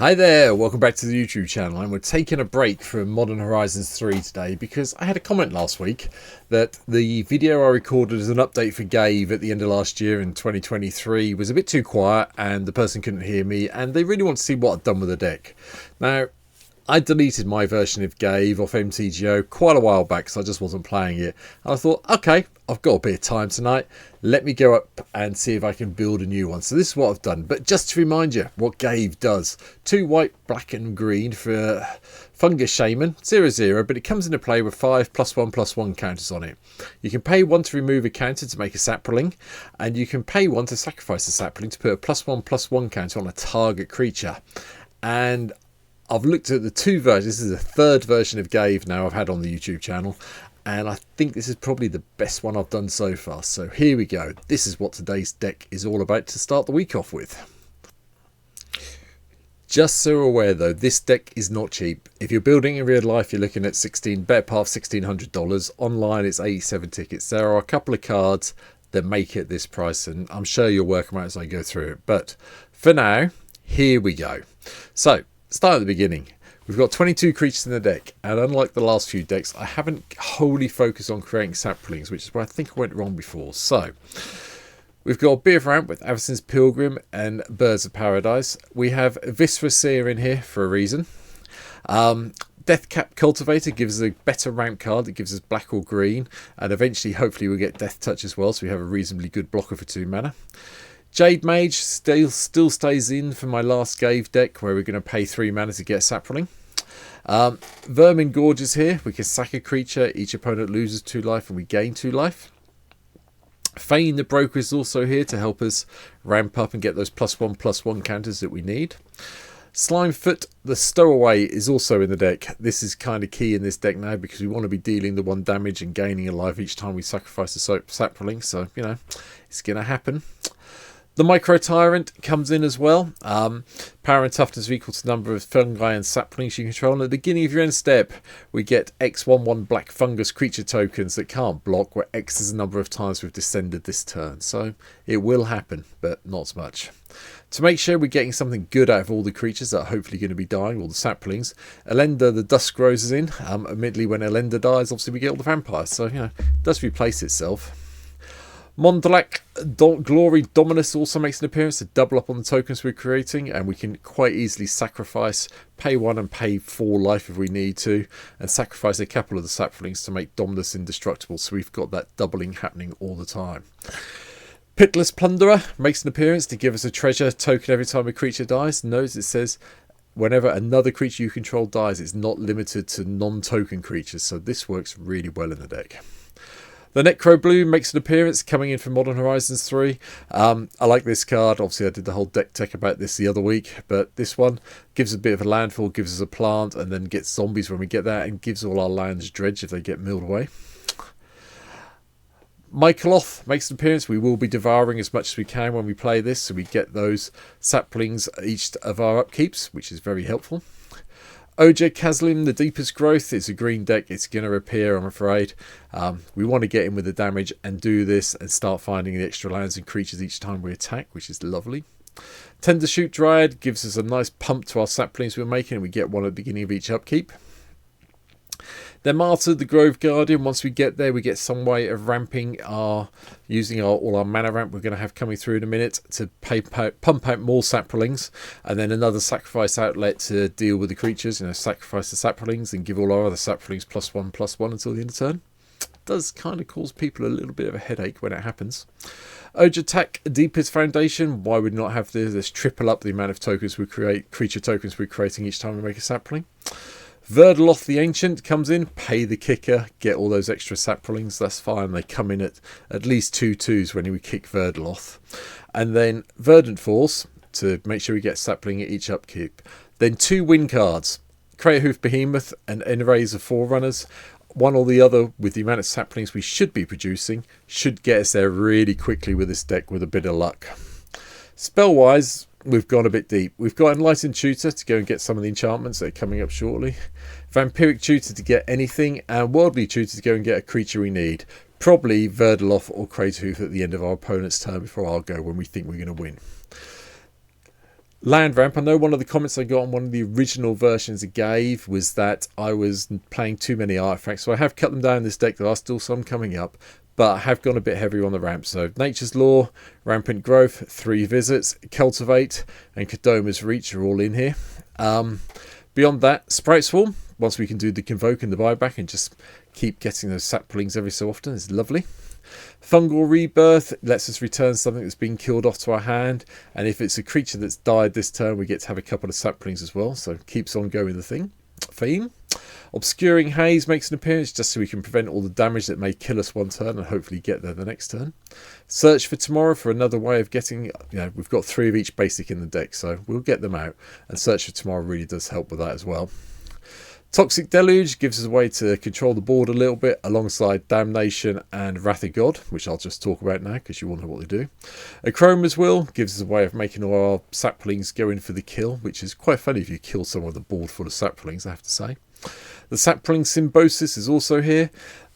Hi there, welcome back to the YouTube channel, and we're taking a break from Modern Horizons 3 today because I had a comment last week that the video I recorded as an update for Ghave at the end of last year in 2023 was a bit too quiet and the person couldn't hear me and they really want to see what I'd done with the deck. Now, I deleted my version of Ghave off MTGO quite a while back because I just wasn't playing it. And I thought, okay, I've got a bit of time tonight. Let me go up and see if I can build a new one. So this is what I've done. But just to remind you what Ghave does. 2 white, black and green for Fungus Shaman, 0/0, but it comes into play with 5 +1/+1 counters on it. You can pay 1 to remove a counter to make a sapling, and you can pay 1 to sacrifice a sapling to put a +1/+1 counter on a target creature. And I've looked at the 2 versions. This is the 3rd version of Ghave now I've had on the YouTube channel, and I think this is probably the best one I've done so far. So here we go. This is what today's deck is all about to start the week off with. Just so you're aware though, this deck is not cheap. If you're building in real life, you're looking at better part of $1,600. Online it's 87 tickets. There are a couple of cards that make it this price, and I'm sure you'll work them out as I go through it. But for now, here we go. So start at the beginning. We've got 22 creatures in the deck, and unlike the last few decks, I haven't wholly focused on creating saplings, which is where I think I went wrong before. So we've got a bit of ramp with Avacyn's Pilgrim and Birds of Paradise. We have Viscera Seer in here for a reason. Deathcap Cultivator gives us a better ramp card. It gives us black or green, and eventually hopefully we'll get Death Touch as well, so we have a reasonably good blocker for 2 mana. Jade Mage still stays in for my last Ghave deck, where we're going to pay 3 mana to get a sapling. Vermin Gorge is here. We can sack a creature, each opponent loses 2 life and we gain 2 life. Fane the Broker is also here to help us ramp up and get those +1/+1 counters that we need. Slimefoot the Stowaway is also in the deck. This is kind of key in this deck now because we want to be dealing the 1 damage and gaining a life each time we sacrifice a sapling, so you know it's going to happen. The Micro Tyrant comes in as well. Power and toughness are equal to the number of fungi and saplings you control. And at the beginning of your end step, we get X/1/1 black fungus creature tokens that can't block, where X is the number of times we've descended this turn. So it will happen, but not as much. To make sure we're getting something good out of all the creatures that are hopefully going to be dying, all the saplings, Elenda the Dusk Rose is in. Admittedly, when Elenda dies, obviously we get all the vampires. So, you know, it does replace itself. Mondlak Glory Dominus also makes an appearance to double up on the tokens we're creating, and we can quite easily sacrifice, pay 1 and pay 4 life if we need to, and sacrifice a couple of the saplings to make Dominus indestructible, so we've got that doubling happening all the time. Pitiless Plunderer makes an appearance to give us a treasure token every time a creature dies. Notice it says whenever another creature you control dies, it's not limited to non-token creatures, so this works really well in the deck. The Necro Blue makes an appearance coming in from Modern Horizons 3. I like this card. Obviously, I did the whole deck tech about this the other week, but this one gives a bit of a landfall, gives us a plant, and then gets zombies when we get that, and gives all our lands dredge if they get milled away. Michaeloth makes an appearance. We will be devouring as much as we can when we play this, so we get those saplings each of our upkeeps, which is very helpful. Oja Kazlim, the Deepest Growth, it's a green deck. It's going to appear, I'm afraid. We want to get in with the damage and do this and start finding the extra lands and creatures each time we attack, which is lovely. Tendershoot Dryad gives us a nice pump to our saplings we're making, and we get 1 at the beginning of each upkeep. Then Martyr the Grove Guardian, once we get there, we get some way of ramping using all our mana ramp we're going to have coming through in a minute to pump out more saplings, and then another sacrifice outlet to deal with the creatures, sacrifice the saplings and give all our other saplings +1/+1 until the end of turn. It does kind of cause people a little bit of a headache when it happens. Ojatak Deepest Foundation, why would not have this triple up the amount of tokens we create, creature tokens we're creating each time we make a sapling. Verdeloth the Ancient comes in, pay the kicker, get all those extra saplings, that's fine. They come in at least 2/2s when we kick Verdeloth. And then Verdant Force to make sure we get sapling at each upkeep. Then 2 win cards, Craterhoof Behemoth and Enraze of Forerunners. One or the other, with the amount of saplings we should be producing, should get us there really quickly with this deck with a bit of luck. Spell-wise, we've gone a bit deep. We've got Enlightened Tutor to go and get some of the enchantments that are coming up shortly. Vampiric Tutor to get anything, and Worldly Tutor to go and get a creature we need. Probably Verdeloth or Craterhoof at the end of our opponent's turn before I'll go when we think we're going to win. Land ramp. I know one of the comments I got on one of the original versions of Ghave was that I was playing too many artifacts, so I have cut them down in this deck. There are still some coming up, but I have gone a bit heavier on the ramp. So Nature's Law, Rampant Growth, 3 Visits, Cultivate, and Kodoma's Reach are all in here. Beyond that, Sprite Swarm, once we can do the Convoke and the buyback and just keep getting those saplings every so often, is lovely. Fungal Rebirth lets us return something that's been killed off to our hand, and if it's a creature that's died this turn, we get to have a couple of saplings as well, so keeps on going the theme. Obscuring Haze makes an appearance just so we can prevent all the damage that may kill us one turn and hopefully get there the next turn. Search for Tomorrow for another way of getting, we've got 3 of each basic in the deck, so we'll get them out, and Search for Tomorrow really does help with that as well. Toxic Deluge gives us a way to control the board a little bit alongside Damnation and Wrath of God, which I'll just talk about now because you all know what they do. Achroma's Will gives us a way of making all our saplings go in for the kill, which is quite funny if you kill someone with a board full of saplings, I have to say. The Sapling Symbiosis is also here.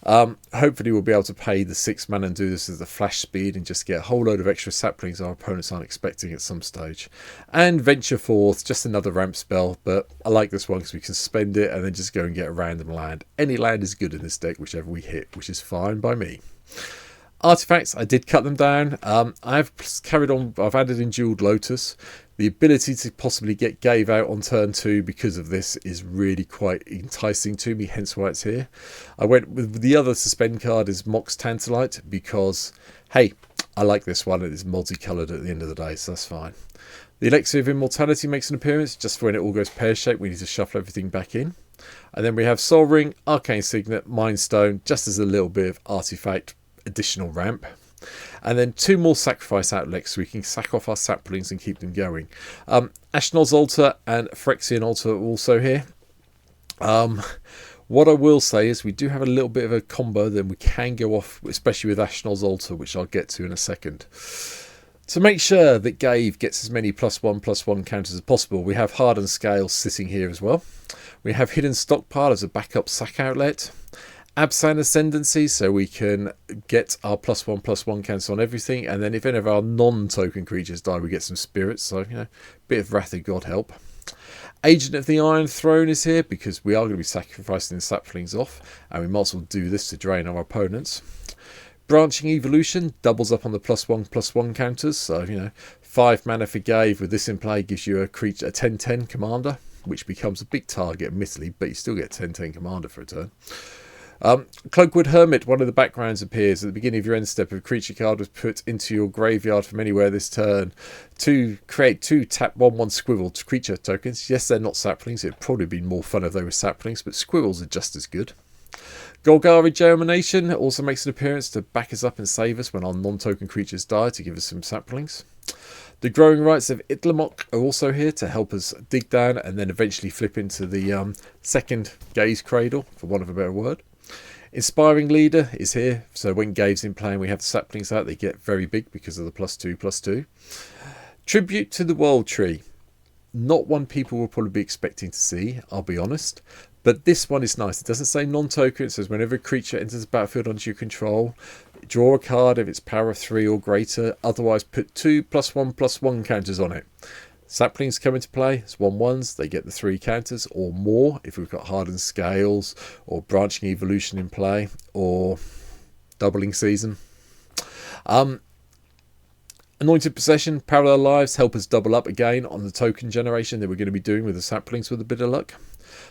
Hopefully we'll be able to pay the 6 mana and do this as a flash speed and just get a whole load of extra saplings our opponents aren't expecting at some stage. And Venture Forth, just another ramp spell, but I like this one because we can spend it and then just go and get a random land. Any land is good in this deck, whichever we hit, which is fine by me. Artifacts, I did cut them down. I've carried on, I've added in Jeweled Lotus. The ability to possibly get Ghave out on turn 2 because of this is really quite enticing to me, hence why it's here. I went with the other suspend card is Mox Tantalite because, hey, I like this one. It is multicoloured at the end of the day, so that's fine. The Elixir of Immortality makes an appearance just for when it all goes pear-shaped. We need to shuffle everything back in. And then we have Soul Ring, Arcane Signet, Mind Stone, just as a little bit of artifact additional ramp. And then 2 more sacrifice outlets so we can sack off our saplings and keep them going. Ashnod's Altar and Phyrexian Altar are also here. What I will say is we do have a little bit of a combo, then we can go off, especially with Ashnod's Altar, which I'll get to in a second. To make sure that Ghave gets as many +1/+1 counters as possible, we have Hardened Scales sitting here as well. We have Hidden Stockpile as a backup sack outlet. Absan Ascendancy, so we can get our +1/+1 counters on everything, and then if any of our non-token creatures die, we get some spirits, so bit of Wrath of God help. Agent of the Iron Throne is here because we are going to be sacrificing the saplings off, and we might as well do this to drain our opponents. Branching Evolution doubles up on the +1/+1 counters, so 5 mana for Ghave with this in play gives you a 10/10 commander, which becomes a big target admittedly, but you still get 10/10 commander for a turn. Cloakwood Hermit, one of the backgrounds appears at the beginning of your end step. If a creature card was put into your graveyard from anywhere this turn to create 2 tap 1/1 squirrel creature tokens. Yes, they're not saplings. It'd probably be more fun if they were saplings, but squirrels are just as good. Golgari Germination also makes an appearance to back us up and save us when our non-token creatures die to give us some saplings. The Growing Rights of Itlamok are also here to help us dig down and then eventually flip into the second Gaze Cradle, for want of a better word. Inspiring Leader is here, so when Ghave's in play and we have the saplings out, they get very big because of the +2/+2. Tribute to the World Tree. Not one people will probably be expecting to see, I'll be honest. But this one is nice. It doesn't say non-token. It says whenever a creature enters the battlefield under your control, draw a card if it's power of 3 or greater. Otherwise, put 2 +1/+1 counters on it. Saplings come into play. It's 1/1s. They get the 3 counters or more if we've got Hardened Scales or Branching Evolution in play or Doubling Season. Anointed Possession, Parallel Lives help us double up again on the token generation that we're going to be doing with the saplings with a bit of luck.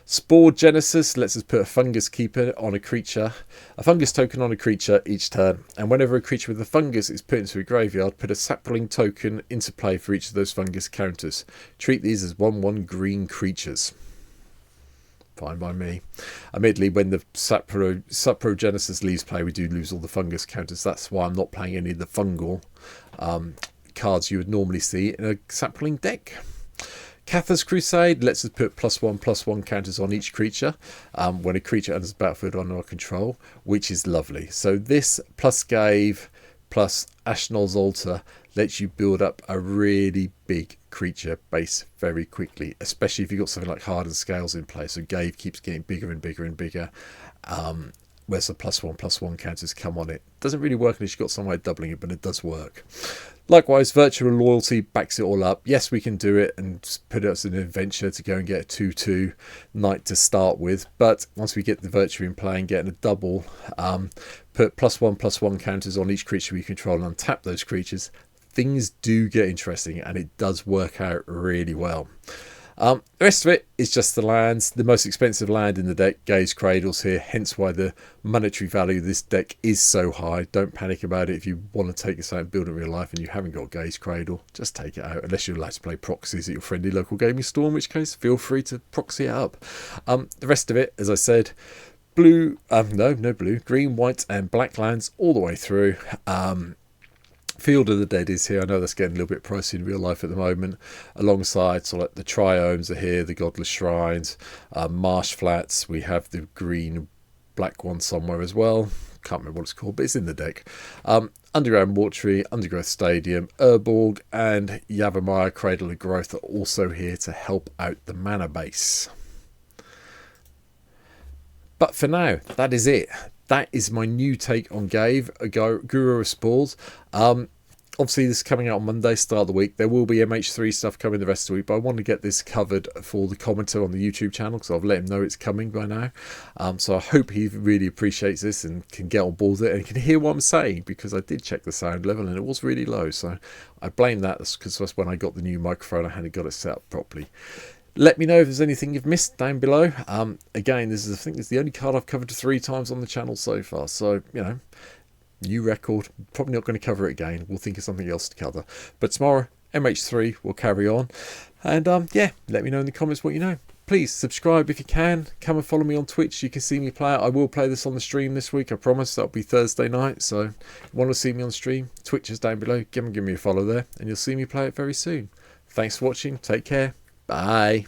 Spore Genesis lets us put a fungus keeper on a creature, a fungus token on a creature each turn, and whenever a creature with a fungus is put into a graveyard, put a sapling token into play for each of those fungus counters. Treat these as 1/1 green creatures. Fine by me. Admittedly, when the Sapro Genesis leaves play, we do lose all the fungus counters. That's why I'm not playing any of the fungal cards you would normally see in a sapling deck. Cathar's Crusade lets us put +1/+1 counters on each creature when a creature enters the battlefield under our control, which is lovely. So this plus Ghave plus Ashnod's Altar lets you build up a really big creature base very quickly, especially if you've got something like Hardened Scales in play. So Ghave keeps getting bigger and bigger and bigger. where's the +1/+1 counters come on it. Doesn't really work unless you've got some way of doubling it, but it does work. Likewise, virtual loyalty backs it all up. Yes, we can do it and put it as an adventure to go and get a 2/2 knight to start with. But once we get the virtue in play and getting a double, put +1/+1 counters on each creature we control and untap those creatures, things do get interesting, and it does work out really well. The rest of it is just the lands. The most expensive land in the deck, Gaze's Cradles here, hence why the monetary value of this deck is so high. Don't panic about it. If you want to take this out and build it in real life and you haven't got Gaze's Cradle, just take it out, unless you're allowed to play proxies at your friendly local gaming store, in which case feel free to proxy it up. The rest of it, as I said, blue, no blue, green, white and black lands all the way through. Field of the Dead is here. I know that's getting a little bit pricey in real life at the moment. Alongside, so like the Triomes are here, the Godless Shrines, Marsh Flats. We have the green, black one somewhere as well. Can't remember what it's called, but it's in the deck. Underground Mortuary, Undergrowth Stadium, Urborg, and Yavimaya Cradle of Growth are also here to help out the mana base. But for now, that is it. That is my new take on Ghave, Guru of Spores. Obviously, this is coming out on Monday, start of the week. There will be MH3 stuff coming the rest of the week, but I want to get this covered for the commenter on the YouTube channel, because I've let him know it's coming by now. So I hope he really appreciates this and can get on board with it and can hear what I'm saying, because I did check the sound level and it was really low. So I blame that, because that's when I got the new microphone. I hadn't got it set up properly. Let me know if there's anything you've missed down below. Again, this is, I think, it's the only card I've covered 3 times on the channel so far. So, you know, new record. Probably not going to cover it again. We'll think of something else to cover. But tomorrow, MH3 will carry on. And yeah, let me know in the comments what you know. Please subscribe if you can. Come and follow me on Twitch. You can see me play it. I will play this on the stream this week. I promise. That'll be Thursday night. So if you want to see me on stream, Twitch is down below. Give me a follow there, and you'll see me play it very soon. Thanks for watching. Take care. Bye.